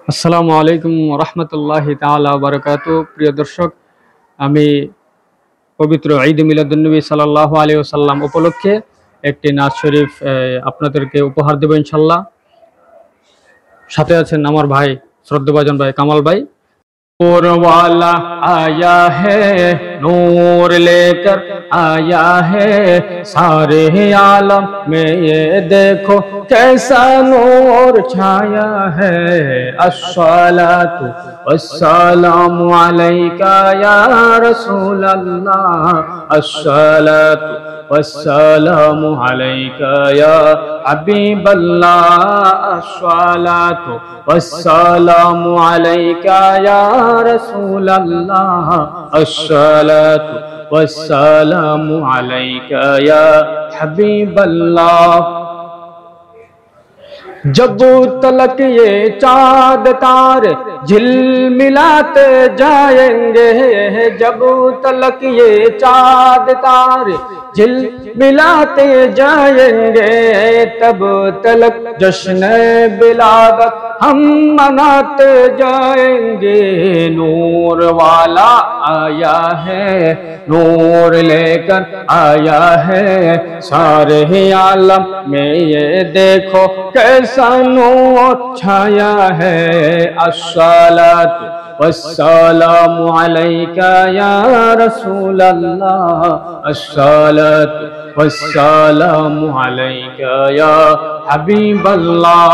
আসসালামু আলাইকুম রহমতুল্লাহি তাআলা বারাকাতু। প্রিয় দর্শক, আমি পবিত্র ঈদ মিলাদুন্নবী সাল্লাল্লাহু আলাইহি ওয়াসাল্লাম উপলক্ষে একটি নাজ শরীফ আপনাদেরকে উপহার দেব ইনশাল্লাহ। সাথে আছেন আমার ভাই শ্রদ্ধেভাজন ভাই কামাল ভাই। नूर वाला आया है, नूर लेकर आया है, सारे आलम में ये देखो कैसा नूर छाया है। अस्सलातु वस्सलामु अलैका या रसूल अल्लाह, अस्सलातु वस्सलामु अलैका या हबीब अल्लाह, अस्सलातु वस्सलामु अलैका या रसूल अल्लाह, अस्सलातु वस्सलामु अलैका या हबीब अल्लाह। जब तलक ये चाँद तारे झिलमिलाते जाएंगे, जब तलक ये चाँद तारे झिलमिलाते जाएंगे, तब तलक जश्न बिलादत हम मनाते जाएंगे। नूर वाला आया है, नूर लेकर आया है, सारे आलम में ये देखो कैसा नूर छाया है। अस्सलातु वस्सलामु अलैका या रसूल अल्लाह, अस्सलातु वस्सलामु अलैका या हबीब अल्लाह।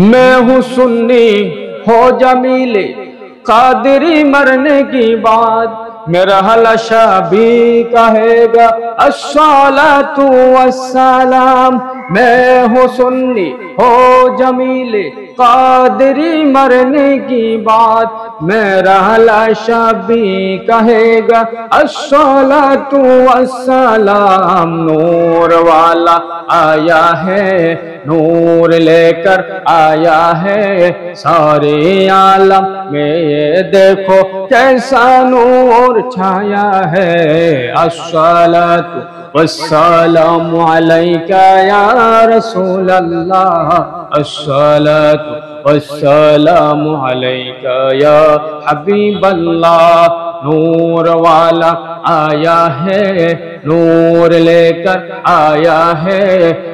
मैं हूँ सुन्नी हो जमीले कादरी, मरने की बाद मेरा हलशा भी कहेगा अस्सलातु वस्सलाम। मैं हूँ सुन्नी हो जमीले कादरी, मरने की बात मेरा हलशा भी कहेगा अस्सलातु वस्सलाम। नूर वाला आया है, नूर लेकर आया है, सारे आलम में ये देखो कैसा नूर छाया है। अस्सलातु वस्सलामु अलैका या रसूल अल्लाह, अस्सलातु वस्सलामु अलैका या हबीब अल्लाह। नूर वाला आया है, नूर लेकर आया है,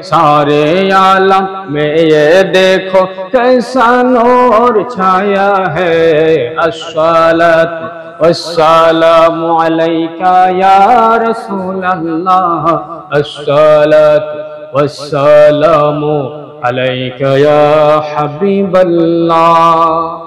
सारे आलम में ये देखो कैसा नूर छाया है। अस्सलातु वस्सलामु अलैका या रसूल अल्लाह, अस्सलातु वस्सलामु अलैका या हबीब अल्लाह।